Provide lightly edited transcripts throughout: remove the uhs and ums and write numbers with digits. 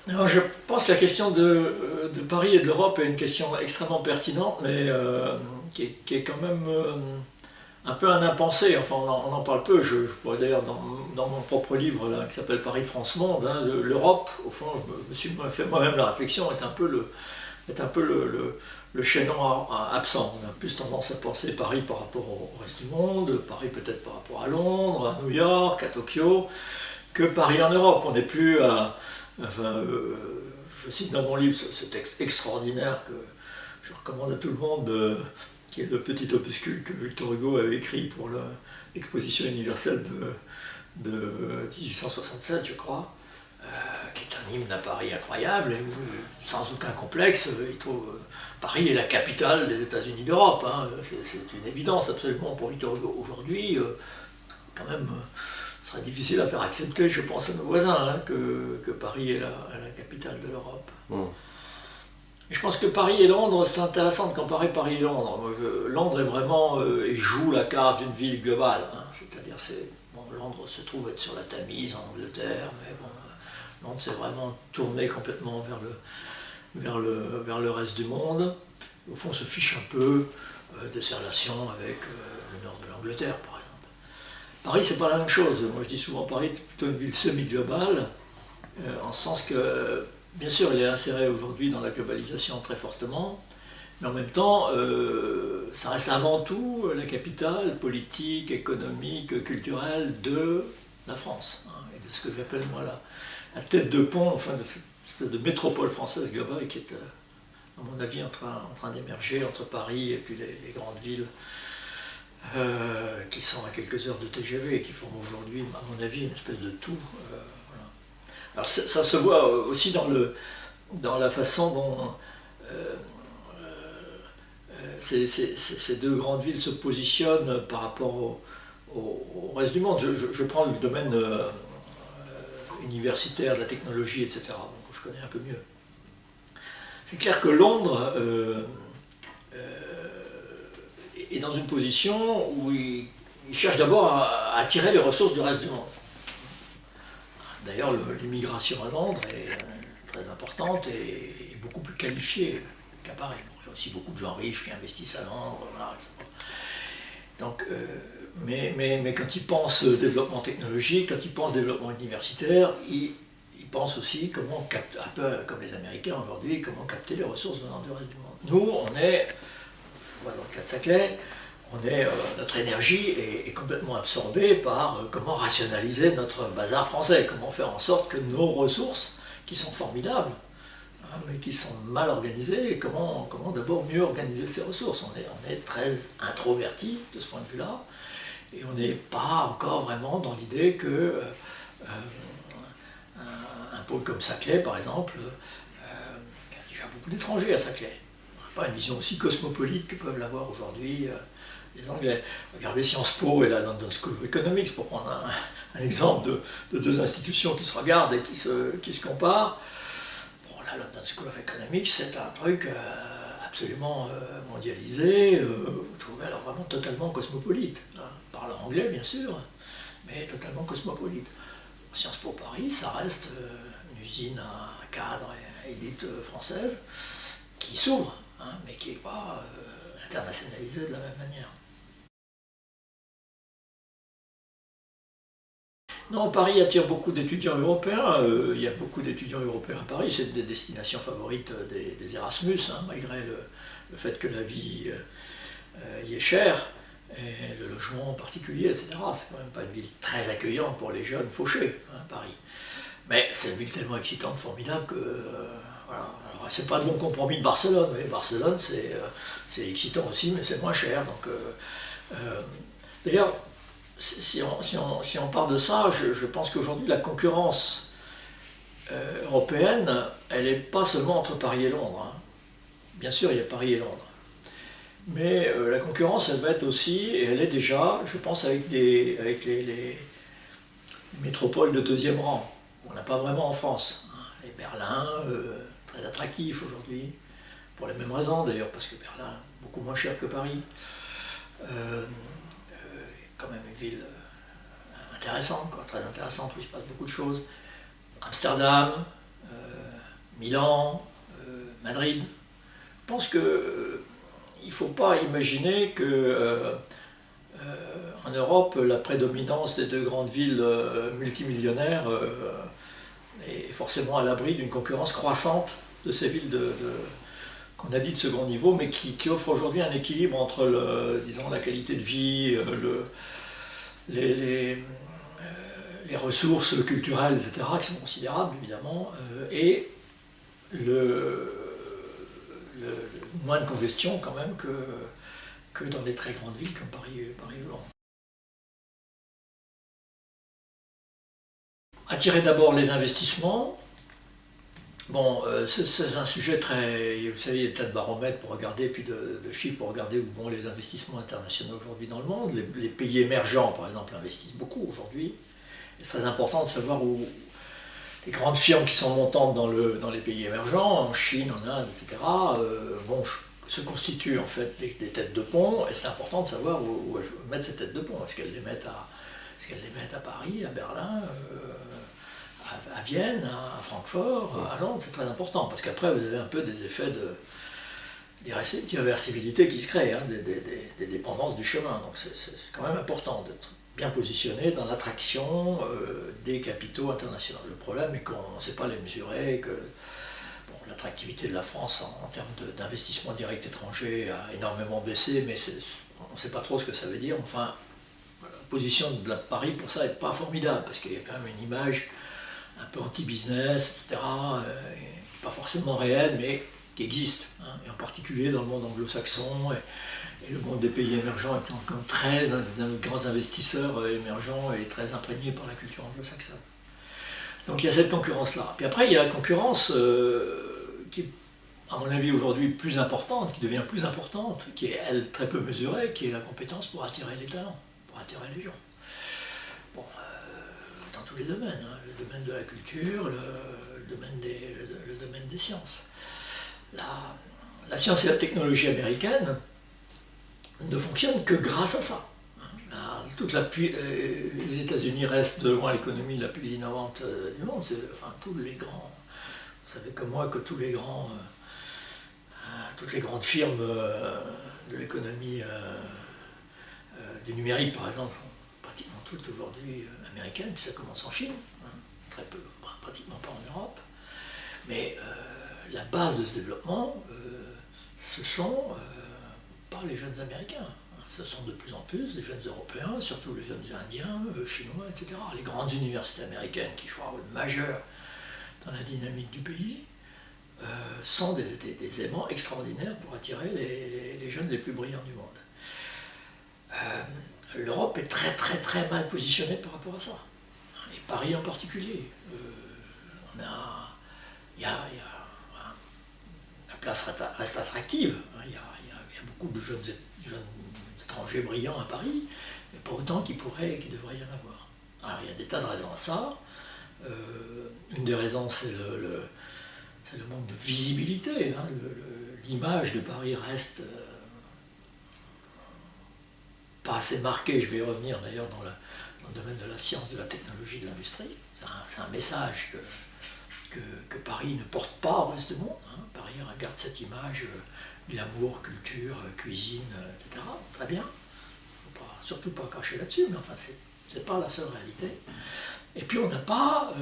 Alors, je pense que la question de Paris et de l'Europe est une question extrêmement pertinente, mais qui est quand même un peu un impensé. Enfin, on en parle peu. Je pourrais d'ailleurs, dans mon propre livre là, qui s'appelle Paris, France, Monde, hein, l'Europe, au fond, je me suis fait moi-même la réflexion, est un peu le chaînon absent. On a plus tendance à penser Paris par rapport au reste du monde, Paris peut-être par rapport à Londres, à New York, à Tokyo, que Paris en Europe. On n'est plus à. Enfin, je cite dans mon livre ce texte extraordinaire que je recommande à tout le monde, qui est le petit opuscule que Victor Hugo avait écrit pour l'exposition universelle de 1867, je crois, qui est un hymne à Paris incroyable, et où, sans aucun complexe, il trouve Paris est la capitale des États-Unis d'Europe. Hein. C'est une évidence absolument pour Victor Hugo. Aujourd'hui, quand même, ce serait difficile à faire accepter, je pense, à nos voisins, hein, que Paris est la capitale de l'Europe. Et je pense que Paris et Londres, c'est intéressant de comparer Paris et Londres. Londres est vraiment, il joue la carte d'une ville globale. Hein. C'est-à-dire, Londres se trouve être sur la Tamise, en Angleterre, mais bon, Londres s'est vraiment tourné complètement vers le reste du monde. Au fond, on se fiche un peu de ses relations avec le nord de l'Angleterre, par exemple. Paris, c'est pas la même chose. Moi, je dis souvent Paris est plutôt une ville semi-globale, en ce sens que, bien sûr, elle est insérée aujourd'hui dans la globalisation très fortement, mais en même temps, ça reste avant tout la capitale politique, économique, culturelle de la France, hein, et de ce que j'appelle, moi, la tête de pont, enfin, de cette espèce de métropole française globale qui est, à mon avis, en train d'émerger entre Paris et puis les grandes villes qui sont à quelques heures de TGV et qui forment aujourd'hui, à mon avis, une espèce de tout. Voilà. Alors ça se voit aussi dans la façon dont ces deux grandes villes se positionnent par rapport au reste du monde. Je prends le domaine universitaire, de la technologie, etc., donc je connais un peu mieux. C'est clair que Londres est dans une position où il cherche d'abord à attirer les ressources du reste du monde. D'ailleurs, l'immigration à Londres est très importante et beaucoup plus qualifiée qu'à Paris. Il y a aussi beaucoup de gens riches qui investissent à Londres, voilà, etc. Donc, mais quand ils pensent développement technologique, quand ils pensent développement universitaire, ils pensent aussi comment capter, un peu comme les Américains aujourd'hui, comment capter les ressources venant du reste du monde. Nous, on est, je vois dans le cas de Saclay, notre énergie est complètement absorbée par comment rationaliser notre bazar français, comment faire en sorte que nos ressources, qui sont formidables, hein, mais qui sont mal organisées, comment d'abord mieux organiser ces ressources. On est très introverti de ce point de vue-là, et on n'est pas encore vraiment dans l'idée que un pôle comme Saclay, par exemple, il y a déjà beaucoup d'étrangers à Saclay. On n'a pas une vision aussi cosmopolite que peuvent l'avoir aujourd'hui les Anglais. Regardez Sciences Po et la London School of Economics, pour prendre un exemple de deux institutions qui se regardent et qui se comparent. Bon, la London School of Economics, c'est un truc absolument mondialisé, vous trouvez alors vraiment totalement cosmopolite. Hein. Parlant anglais, bien sûr, mais totalement cosmopolite. Sciences Po Paris, ça reste une usine à cadres et élites françaises qui s'ouvre, hein, mais qui n'est pas internationalisée de la même manière. Non, Paris attire beaucoup d'étudiants européens. Il y a beaucoup d'étudiants européens à Paris. C'est une des destinations favorites des Erasmus, hein, malgré le fait que la vie y est chère, et le logement en particulier, etc. C'est quand même pas une ville très accueillante pour les jeunes fauchés, hein, Paris. Mais c'est une ville tellement excitante, formidable que voilà. Alors, c'est pas le bon compromis de Barcelone. Oui. Barcelone, c'est excitant aussi, mais c'est moins cher. Donc, d'ailleurs, si on part de ça, je pense qu'aujourd'hui, la concurrence européenne, elle n'est pas seulement entre Paris et Londres. Hein. Bien sûr, il y a Paris et Londres. Mais la concurrence, elle va être aussi, et elle est déjà, je pense, avec les métropoles de deuxième rang. On n'a pas vraiment en France. Hein. Et Berlin, très attractif aujourd'hui, pour les mêmes raisons d'ailleurs, parce que Berlin est beaucoup moins cher que Paris. Quand même une ville intéressante, quoi, très intéressante, où il se passe beaucoup de choses. Amsterdam, Milan, Madrid. Je pense qu'il ne faut pas imaginer que en Europe, la prédominance des deux grandes villes multimillionnaires est forcément à l'abri d'une concurrence croissante de ces villes qu'on a dit de second niveau, mais qui offrent aujourd'hui un équilibre entre disons, la qualité de vie, les, les ressources culturelles, etc., qui sont considérables évidemment, et moins de congestion quand même que dans les très grandes villes comme Paris ou Londres. Attirer d'abord les investissements. Bon, c'est un sujet très... Vous savez, il y a des tas de baromètres pour regarder, puis de chiffres pour regarder où vont les investissements internationaux aujourd'hui dans le monde. Les pays émergents, par exemple, investissent beaucoup aujourd'hui. C'est très important de savoir où les grandes firmes qui sont montantes dans les pays émergents, en Chine, en Inde, etc., se constituent en fait des têtes de pont, et c'est important de savoir où mettre ces têtes de pont. Est-ce qu'elles les mettent à Paris, à Berlin, à Vienne, à Francfort, à Londres? C'est très important, parce qu'après vous avez un peu des effets d'irréversibilité qui se créent, hein, des dépendances du chemin. Donc c'est quand même important d'être bien positionné dans l'attraction des capitaux internationaux. Le problème est qu'on ne sait pas les mesurer, que l'attractivité de la France en termes d'investissement direct étranger a énormément baissé, mais on ne sait pas trop ce que ça veut dire. Enfin, la position de Paris pour ça n'est pas formidable, parce qu'il y a quand même une image un peu anti-business, etc., qui n'est pas forcément réelle, mais qui existe, hein, et en particulier dans le monde anglo-saxon, et le monde des pays émergents étant comme très des grands investisseurs émergents et très imprégnés par la culture anglo-saxonne. Donc il y a cette concurrence-là. Puis après, il y a la concurrence qui est, à mon avis, aujourd'hui plus importante, qui devient plus importante, qui est, elle, très peu mesurée, qui est la compétence pour attirer les talents, pour attirer les gens. Bon, dans tous les domaines, hein, le domaine de la culture, le domaine des sciences. La science et la technologie américaine ne fonctionnent que grâce à ça. Les États-Unis restent de loin l'économie la plus innovante du monde. Enfin, tous les grands, vous savez comme moi que toutes les grandes firmes de l'économie du numérique, par exemple, sont pratiquement toutes aujourd'hui américaines, puis ça commence en Chine, hein, très peu, pratiquement pas en Europe. Mais la base de ce développement, ce sont pas les jeunes Américains. Ce sont de plus en plus les jeunes Européens, surtout les jeunes Indiens, Chinois, etc. Les grandes universités américaines qui jouent un rôle majeur dans la dynamique du pays sont des aimants extraordinaires pour attirer les jeunes les plus brillants du monde. L'Europe est très très très mal positionnée par rapport à ça. Et Paris en particulier. La place reste attractive. Il y a beaucoup de jeunes étrangers brillants à Paris, mais pas autant qu'il devrait y en avoir. Alors il y a des tas de raisons à ça. Une des raisons, c'est le manque de visibilité. Hein. L'image de Paris reste pas assez marquée. Je vais y revenir d'ailleurs dans le domaine de la science, de la technologie, de l'industrie. C'est un message que Paris ne porte pas au reste du monde. Hein. Paris regarde cette image glamour, culture, cuisine, etc. Très bien. Il ne faut surtout pas cracher là-dessus, mais enfin, c'est pas la seule réalité. Et puis on n'a pas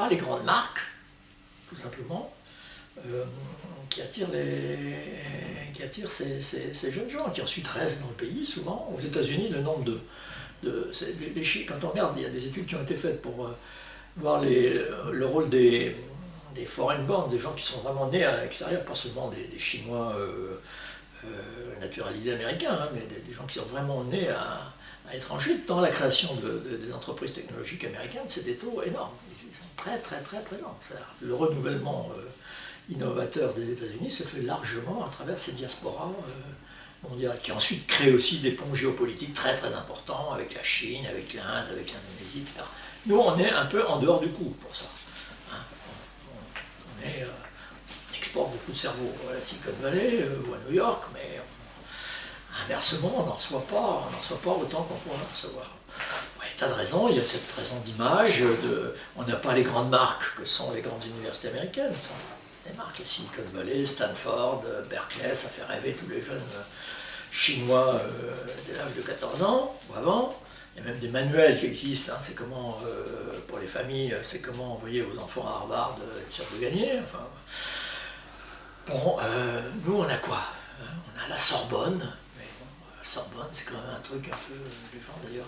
les grandes marques, tout simplement, qui attirent ces jeunes gens, qui ensuite restent dans le pays, souvent. Aux États-Unis, le nombre les chiffres, quand on regarde, il y a des études qui ont été faites pour voir le rôle des foreign born, des gens qui sont vraiment nés à l'extérieur, pas seulement des Chinois naturalisés américains, hein, mais des gens qui sont vraiment nés à l'étranger. Dans la création des entreprises technologiques américaines, c'est des taux énormes. Ils sont très très très présents. Le renouvellement innovateur des États-Unis se fait largement à travers ces diasporas mondiales, qui ensuite créent aussi des ponts géopolitiques très très importants avec la Chine, avec l'Inde, avec l'Indonésie, etc. Nous, on est un peu en dehors du coup pour ça. Hein. On exporte beaucoup de cerveaux à la Silicon Valley ou à New York, mais inversement, on n'en reçoit pas autant qu'on pourrait en recevoir. Il y a un tas de raisons, il y a cette raison d'image, on n'a pas les grandes marques que sont les grandes universités américaines. Des marques, Silicon Valley, Stanford, Berkeley, ça fait rêver tous les jeunes chinois dès l'âge de 14 ans ou avant. Il y a même des manuels qui existent, hein. C'est comment, pour les familles, c'est comment envoyer vos enfants à Harvard, être sûr de gagner. Enfin, bon, nous on a quoi? On a la Sorbonne, mais bon, la Sorbonne c'est quand même un truc un peu... Les gens d'ailleurs,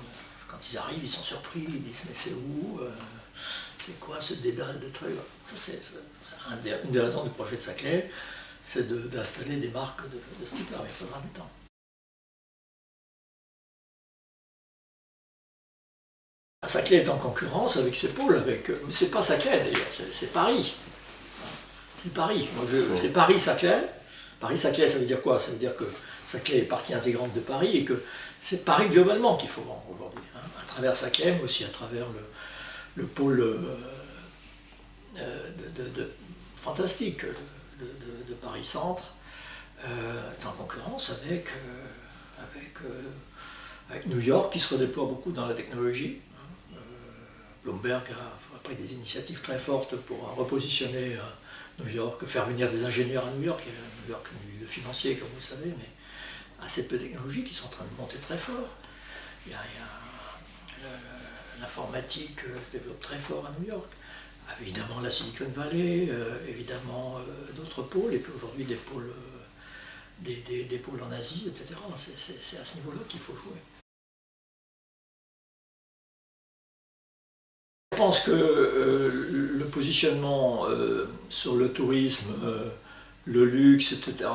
quand ils arrivent, ils sont surpris, ils disent mais c'est où? C'est quoi ce dédale de trucs? Ça, c'est une des raisons du projet de Saclay, c'est d'installer des marques de ce type-là, mais il faudra du temps. Saclay est en concurrence avec ses pôles, c'est pas Saclay d'ailleurs, c'est Paris. C'est Paris. C'est Paris-Saclay. Paris-Saclay, ça veut dire quoi? Ça veut dire que Saclay est partie intégrante de Paris et que c'est Paris globalement qu'il faut vendre aujourd'hui. Hein, à travers Saclay, mais aussi à travers le pôle fantastique de Paris-Centre, est en concurrence avec New York qui se redéploie beaucoup dans la technologie. Bloomberg a pris des initiatives très fortes pour repositionner New York, faire venir des ingénieurs à New York. New York est une ville de financiers, comme vous le savez, mais assez peu de technologies qui sont en train de monter très fort. L'informatique se développe très fort à New York. Évidemment la Silicon Valley, évidemment d'autres pôles, et puis aujourd'hui des pôles en Asie, etc. C'est à ce niveau-là qu'il faut jouer. Je pense que le positionnement sur le tourisme, le luxe, etc.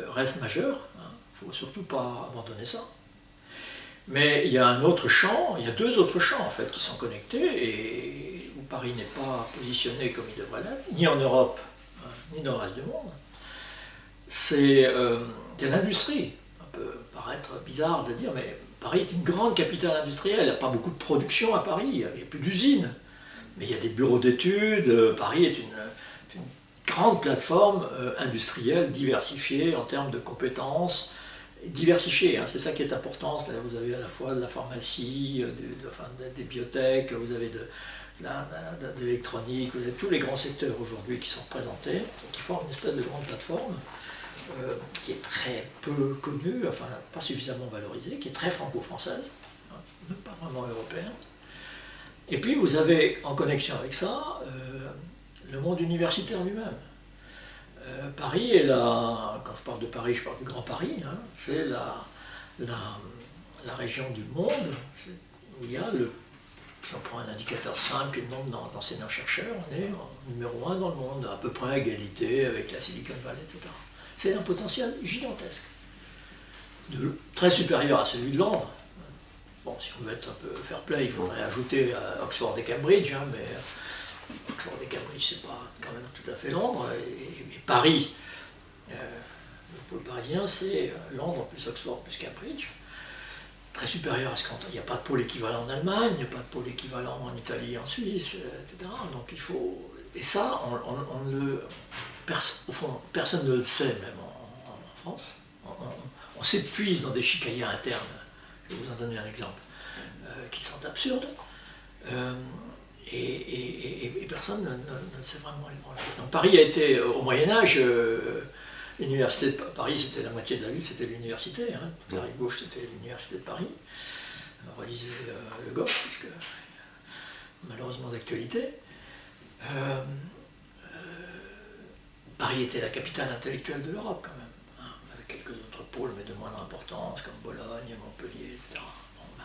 Reste majeur. Il ne faut surtout pas abandonner ça. Mais il y a un autre champ, il y a deux autres champs en fait qui sont connectés et où Paris n'est pas positionné comme il devrait l'être, ni en Europe, ni dans le reste du monde. C'est l'industrie. Ça peut paraître bizarre de dire, mais Paris est une grande capitale industrielle, il n'y a pas beaucoup de production à Paris, il n'y a plus d'usines. Mais il y a des bureaux d'études, Paris est une grande plateforme industrielle diversifiée en termes de compétences, diversifiée, hein, c'est ça qui est important, c'est-à-dire vous avez à la fois de la pharmacie, des biotech, vous avez de l'électronique, vous avez tous les grands secteurs aujourd'hui qui sont représentés, qui forment une espèce de grande plateforme qui est très peu connue, enfin pas suffisamment valorisée, qui est très franco-française, hein, même pas vraiment européenne. Et puis vous avez en connexion avec ça le monde universitaire lui-même. Paris est quand je parle de Paris, je parle du Grand Paris, hein, c'est la région du monde où il y a si on prend un indicateur simple, qui est le nombre d'enseignants-chercheurs, on est numéro 1 dans le monde, à peu près à égalité avec la Silicon Valley, etc. C'est un potentiel gigantesque, très supérieur à celui de Londres. Bon, si on veut être un peu fair play, il faudrait ajouter Oxford et Cambridge, hein, mais Oxford et Cambridge, c'est pas quand même tout à fait Londres. Et Paris, le pôle parisien, c'est Londres plus Oxford plus Cambridge. Très supérieur à ce qu'il n'y a pas de pôle équivalent en Allemagne, il n'y a pas de pôle équivalent en Italie, en Suisse, etc. Donc il faut... Et ça, au fond, personne ne le sait, même en France. On s'épuise dans des chicaillas internes. Je vais vous en donner un exemple, qui sont absurdes. Et personne ne sait vraiment les enjeux. Donc Paris a été, au Moyen-Âge, l'université de Paris, c'était la moitié de la ville, c'était l'université. Hein. La rive gauche, c'était l'université de Paris. Relisez Le Goff, puisque malheureusement d'actualité. Paris était la capitale intellectuelle de l'Europe, quand même, hein, avec quelques autres pôles, mais de moindre importance, comme Bologne, Montpellier, etc. Bon, ben,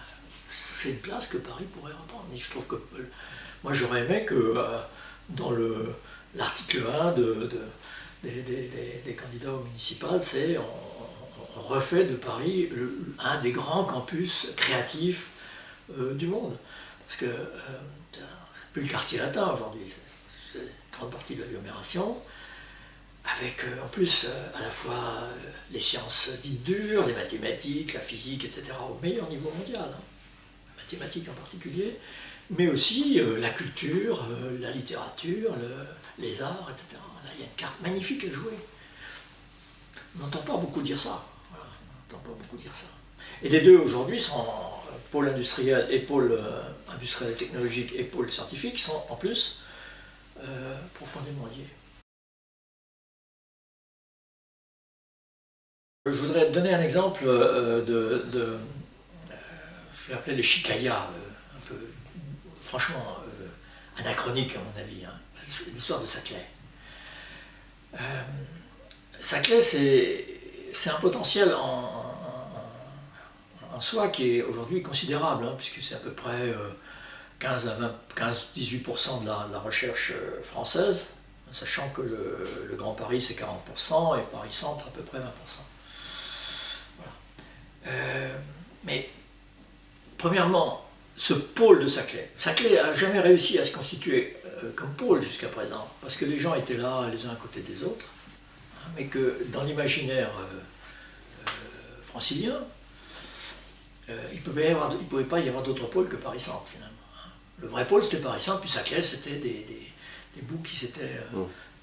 c'est une place que Paris pourrait reprendre. Et je trouve que moi, j'aurais aimé que dans l'article 1 des candidats aux municipales, c'est on refait de Paris un des grands campus créatifs du monde. Parce que c'est plus le quartier latin aujourd'hui, c'est une grande partie de l'agglomération, avec en plus à la fois les sciences dites dures, les mathématiques, la physique, etc., au meilleur niveau mondial, hein. La mathématique en particulier, mais aussi la culture, la littérature, les arts, etc. Là, il y a une carte magnifique à jouer. On n'entend pas beaucoup dire ça. Voilà, on n'entend pas beaucoup dire ça. Et les deux aujourd'hui sont pôle industriel et pôle industriel et technologique et pôle scientifique, sont en plus profondément liés. Je voudrais donner un exemple je vais appeler les chicayas, un peu, franchement, anachronique à mon avis, hein. C'est l'histoire de Saclay. Saclay, c'est un potentiel en soi qui est aujourd'hui considérable, hein, puisque c'est à peu près 15-18% de la recherche française, sachant que le Grand Paris c'est 40% et Paris Centre à peu près 20%. Voilà. Mais premièrement, ce pôle de Saclay n'a jamais réussi à se constituer comme pôle jusqu'à présent, parce que les gens étaient là les uns à côté des autres, hein, mais que dans l'imaginaire francilien, il ne pouvait pas y avoir d'autre pôle que Paris Centre finalement. Le vrai pôle c'était Paris Centre, puis Saclay c'était des bouts qui s'étaient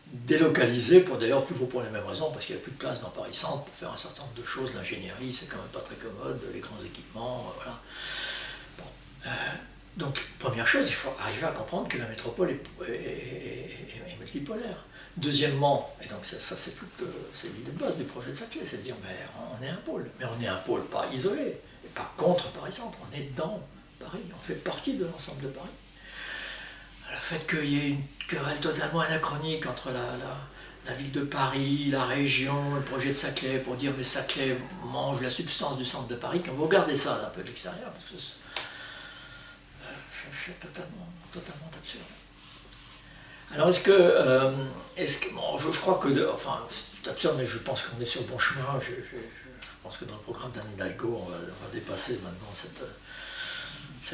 délocalisés, d'ailleurs toujours pour les mêmes raisons, parce qu'il n'y avait plus de place dans Paris Centre pour faire un certain nombre de choses. L'ingénierie c'est quand même pas très commode, les grands équipements, voilà. Bon. Donc première chose, il faut arriver à comprendre que la métropole est multipolaire. Deuxièmement, et donc ça c'est l'idée de base du projet de Saclay, c'est de dire mais on est un pôle, mais on est un pôle pas isolé, et pas contre Paris Centre, on est dans Paris, on fait partie de l'ensemble de Paris. Le fait qu'il y ait une querelle totalement anachronique entre la ville de Paris, la région, le projet de Saclay, pour dire mais Saclay mange la substance du centre de Paris, quand vous regardez ça d'un peu de l'extérieur, parce que c'est totalement absurde. Alors bon, je crois que, enfin c'est absurde, mais je pense qu'on est sur le bon chemin. Je pense que dans le programme d'Anne Hidalgo, on va dépasser maintenant cette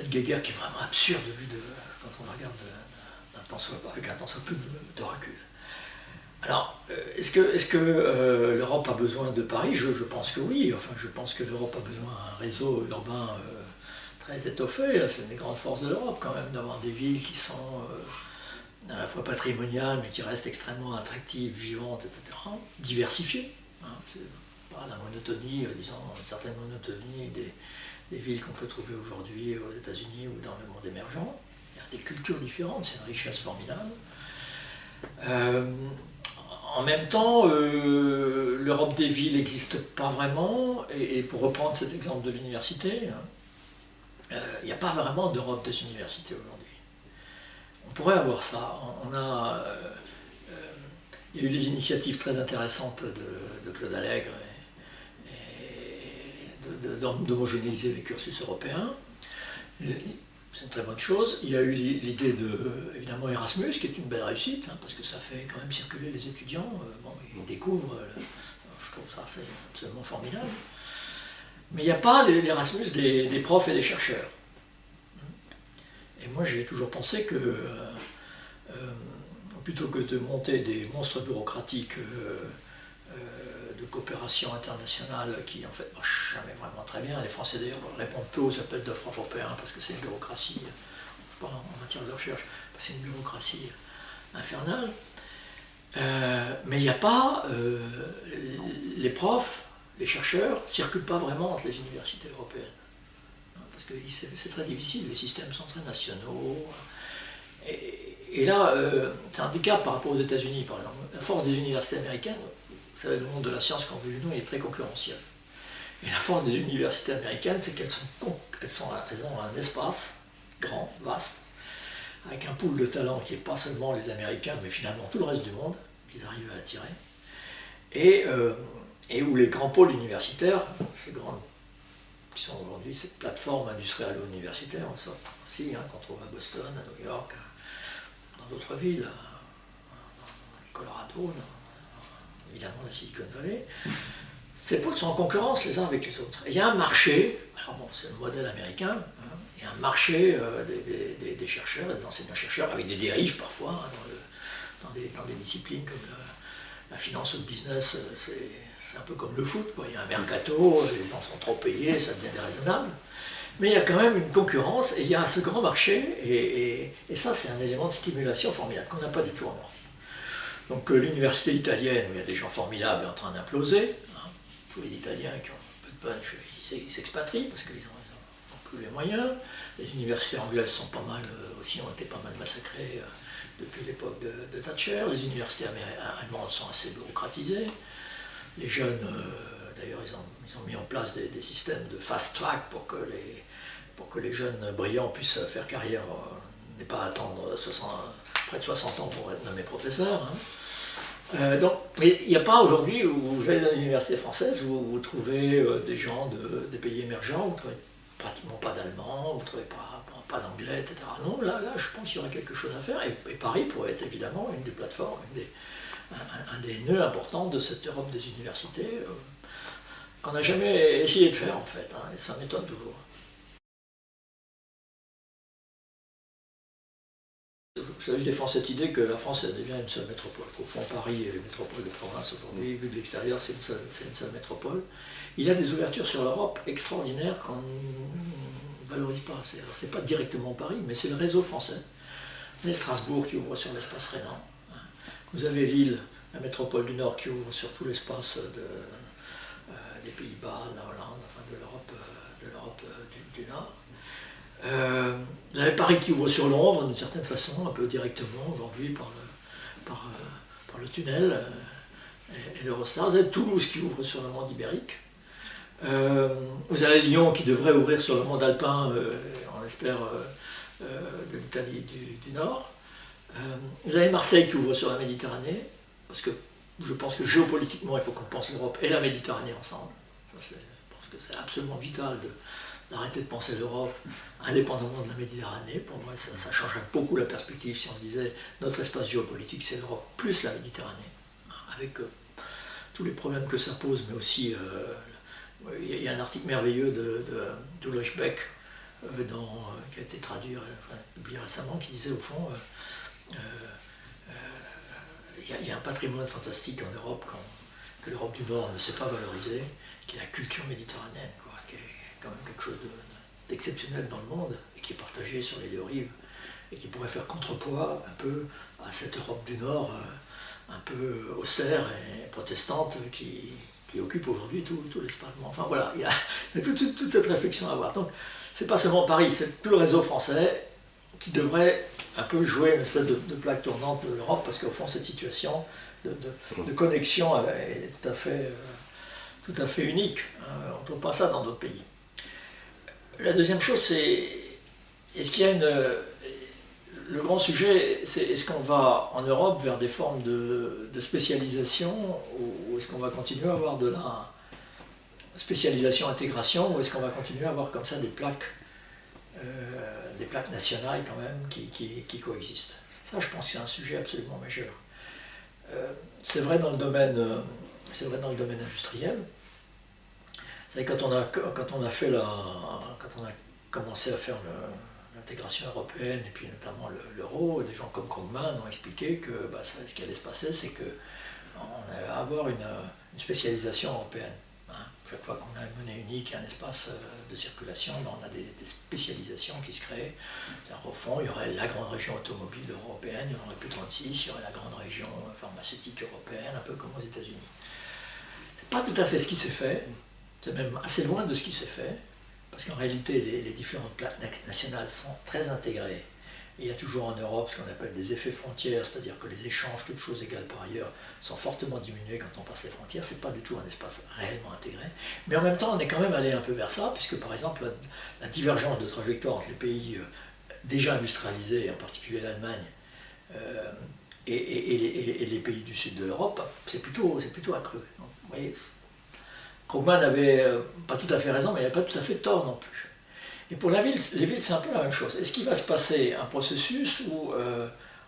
guéguerre qui est vraiment absurde quand on la regarde avec un tant soit peu de recul. Alors, est-ce que l'Europe a besoin de Paris? Je pense que oui. Enfin, je pense que l'Europe a besoin d'un réseau urbain très étoffé. C'est une des grandes forces de l'Europe quand même, d'avoir des villes qui sont à la fois patrimoniales, mais qui restent extrêmement attractives, vivantes, etc. Diversifiées. Hein, c'est pas la monotonie, disons, une certaine monotonie des villes qu'on peut trouver aujourd'hui aux États-Unis ou dans le monde émergent. Il y a des cultures différentes, c'est une richesse formidable. En même temps, l'Europe des villes n'existe pas vraiment, et pour reprendre cet exemple de l'université, il n'y a pas vraiment d'Europe des universités aujourd'hui. On pourrait avoir ça. Il y a eu des initiatives très intéressantes de Claude Allègre d'homogénéiser les cursus européens. C'est une très bonne chose. Il y a eu l'idée évidemment Erasmus, qui est une belle réussite, hein, parce que ça fait quand même circuler les étudiants. Bon, ils découvrent, je trouve ça c'est absolument formidable. Mais il n'y a pas l'Erasmus des profs et des chercheurs. Et moi j'ai toujours pensé que plutôt que de monter des monstres bureaucratiques de coopération internationale qui en fait marchent jamais vraiment très bien. Les Français d'ailleurs répondent peu aux appels d'offres européens parce que c'est une bureaucratie, je parle en matière de recherche, c'est une bureaucratie infernale. Mais il n'y a pas, les profs, les chercheurs ne circulent pas vraiment entre les universités européennes. Parce que c'est très difficile, les systèmes sont très nationaux. Et là, c'est un handicap par rapport aux États-Unis, par exemple. La force des universités américaines, vous savez, le monde de la science qu'on veut nous, il est très concurrentiel. Et la force des universités américaines, c'est qu'elles ont un espace grand, vaste, avec un pool de talents qui n'est pas seulement les Américains, mais finalement tout le reste du monde, qu'ils arrivent à attirer, et où les grands pôles universitaires, qui sont aujourd'hui cette plateforme industrielle-universitaire, aussi, hein, qu'on trouve à Boston, à New York, dans d'autres villes, dans le Colorado, évidemment la Silicon Valley. Ces pôles sont en concurrence les uns avec les autres. Et il y a un marché, alors bon, c'est le modèle américain, hein, il y a un marché des chercheurs, des enseignants-chercheurs, avec des dérives parfois, hein, dans des disciplines comme la finance ou le business, c'est un peu comme le foot, quoi. Il y a un mercato, les gens sont trop payés, ça devient déraisonnable. Mais il y a quand même une concurrence et il y a ce grand marché, et ça c'est un élément de stimulation formidable qu'on n'a pas du tout en Europe. Donc l'université italienne, où il y a des gens formidables, est en train d'imploser. Hein. Tous les Italiens qui ont un peu de punch, ils s'expatrient parce qu'ils n'ont plus les moyens. Les universités anglaises sont pas mal, aussi ont été pas mal massacrées depuis l'époque de Thatcher. Les universités allemandes sont assez bureaucratisées. Les jeunes D'ailleurs, ils ont mis en place des systèmes de fast track pour que les jeunes brillants puissent faire carrière, n'aient pas à attendre près de 60 ans pour être nommé professeur. Mais il n'y a pas aujourd'hui, où vous allez dans les universités françaises, où vous trouvez des gens des pays émergents, vous ne trouvez pratiquement pas d'allemand, vous ne trouvez pas d'anglais, etc. Non, là, je pense qu'il y aurait quelque chose à faire, et Paris pourrait être évidemment une des plateformes, un des nœuds importants de cette Europe des universités, qu'on n'a jamais essayé de faire en fait, hein, et ça m'étonne toujours. Je défends cette idée que la France devient une seule métropole. Qu'au fond, Paris et les métropoles de province aujourd'hui, vu de l'extérieur, c'est une seule métropole. Il y a des ouvertures sur l'Europe extraordinaires qu'on ne valorise pas assez. Alors, c'est pas directement Paris, mais c'est le réseau français. Vous avez Strasbourg qui ouvre sur l'espace rhénan. Vous avez Lille, la métropole du Nord, qui ouvre sur tout l'espace des Pays-Bas, la Hollande, enfin de l'Europe du Nord. Vous avez Paris qui ouvre sur Londres d'une certaine façon, un peu directement aujourd'hui par le tunnel et l'Eurostar. Vous avez Toulouse qui ouvre sur le monde ibérique. Vous avez Lyon qui devrait ouvrir sur le monde alpin, on espère, de l'Italie du Nord. Vous avez Marseille qui ouvre sur la Méditerranée, parce que je pense que géopolitiquement il faut qu'on pense l'Europe et la Méditerranée ensemble. Je pense que c'est absolument vital d'arrêter de penser l'Europe indépendamment de la Méditerranée. Pour moi, ça changerait beaucoup la perspective si on se disait notre espace géopolitique, c'est l'Europe plus la Méditerranée, avec tous les problèmes que ça pose, mais aussi, il y a un article merveilleux d'Ulrich Beck, qui a été traduit, publié récemment, qui disait au fond, il y a un patrimoine fantastique en Europe que l'Europe du Nord ne sait pas valoriser, qui est la culture méditerranéenne, quoi, qui est quand même quelque chose d'exceptionnel dans le monde et qui est partagé sur les deux rives et qui pourrait faire contrepoids un peu à cette Europe du Nord un peu austère et protestante qui occupe aujourd'hui tout l'espace. Enfin voilà, il y a toute cette réflexion à avoir. Donc c'est pas seulement Paris, c'est tout le réseau français qui devrait un peu jouer une espèce de plaque tournante de l'Europe, parce qu'au fond cette situation de connexion est tout à fait unique. On ne trouve pas ça dans d'autres pays. La deuxième chose, c'est est-ce qu'il y a le grand sujet, c'est est-ce qu'on va en Europe vers des formes de spécialisation, ou est-ce qu'on va continuer à avoir de la spécialisation-intégration, ou est-ce qu'on va continuer à avoir comme ça des plaques nationales quand même qui coexistent. Ça, je pense que c'est un sujet absolument majeur. C'est vrai dans le domaine industriel. Vous savez, quand on a commencé à faire l'intégration européenne et puis notamment l'euro, des gens comme Krugman ont expliqué que ce qui allait se passer, c'est qu'on allait avoir une spécialisation européenne. Chaque fois qu'on a une monnaie unique et un espace de circulation, on a des spécialisations qui se créent. Au fond, il y aurait la grande région automobile européenne, il y en aurait plus 36, il y aurait la grande région pharmaceutique européenne, un peu comme aux États-Unis. C'est pas tout à fait ce qui s'est fait, c'est même assez loin de ce qui s'est fait, parce qu'en réalité, les différentes plaques nationales sont très intégrées. Il y a toujours en Europe ce qu'on appelle des effets frontières, c'est-à-dire que les échanges, toutes choses égales par ailleurs, sont fortement diminués quand on passe les frontières. Ce n'est pas du tout un espace réellement intégré. Mais en même temps, on est quand même allé un peu vers ça, puisque par exemple, la divergence de trajectoire entre les pays déjà industrialisés, et en particulier l'Allemagne, et les pays du sud de l'Europe, c'est plutôt accru. Donc, vous voyez, Krugman n'avait pas tout à fait raison, mais il n'avait pas tout à fait tort non plus. Et pour les villes, c'est un peu la même chose. Est-ce qu'il va se passer un processus où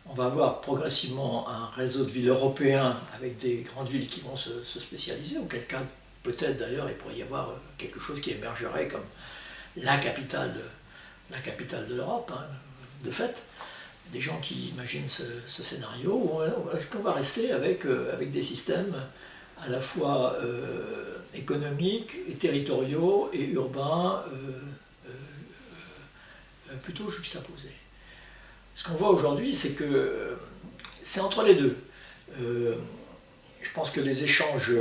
on va avoir progressivement un réseau de villes européens avec des grandes villes qui vont se spécialiser, ou quelqu'un, peut-être d'ailleurs, il pourrait y avoir quelque chose qui émergerait comme la capitale de l'Europe, hein, de fait, des gens qui imaginent ce scénario, ou est-ce qu'on va rester avec des systèmes à la fois économiques, et territoriaux et urbains, plutôt juxtaposés. Ce qu'on voit aujourd'hui, c'est que c'est entre les deux. Je pense que les échanges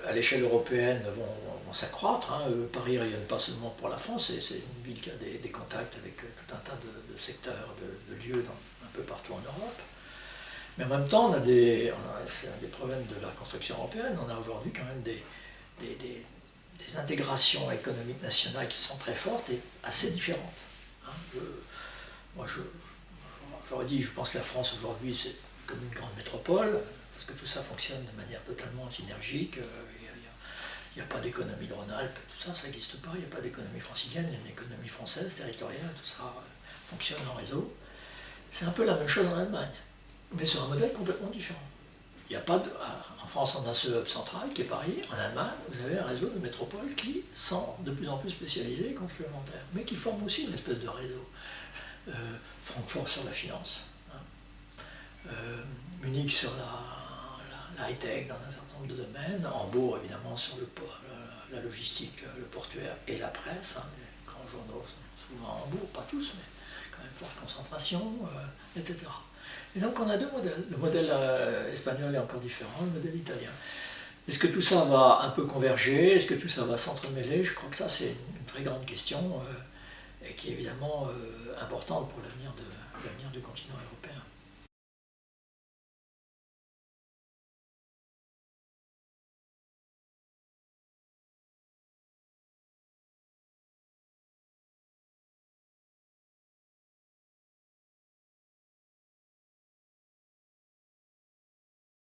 à l'échelle européenne vont s'accroître. Hein. Paris ne rayonne pas seulement pour la France, c'est une ville qui a des contacts avec tout un tas de secteurs, de lieux un peu partout en Europe. Mais en même temps, c'est un des problèmes de la construction européenne, on a aujourd'hui quand même des des intégrations économiques nationales qui sont très fortes et assez différentes. Hein. Moi, j'aurais dit, je pense que la France aujourd'hui, c'est comme une grande métropole, parce que tout ça fonctionne de manière totalement synergique. Il n'y a pas d'économie de Rhône-Alpes, tout ça, ça n'existe pas. Il n'y a pas d'économie francilienne, il y a une économie française, territoriale, tout ça fonctionne en réseau. C'est un peu la même chose en Allemagne, mais sur un modèle complètement différent. Il n'y a pas en France, on a ce hub central qui est Paris. En Allemagne, vous avez un réseau de métropoles qui sont de plus en plus spécialisées et complémentaires, mais qui forment aussi une espèce de réseau. Francfort sur la finance, hein. Munich sur la high-tech dans un certain nombre de domaines, Hambourg évidemment sur la logistique, le portuaire et la presse. Hein. Les grands journaux sont souvent à Hambourg, pas tous, mais quand même forte concentration, etc. Et donc on a deux modèles. Le modèle espagnol est encore différent, le modèle italien. Est-ce que tout ça va un peu converger? Est-ce que tout ça va s'entremêler? Je crois que ça c'est une très grande question et qui est évidemment importante pour l'avenir du continent européen.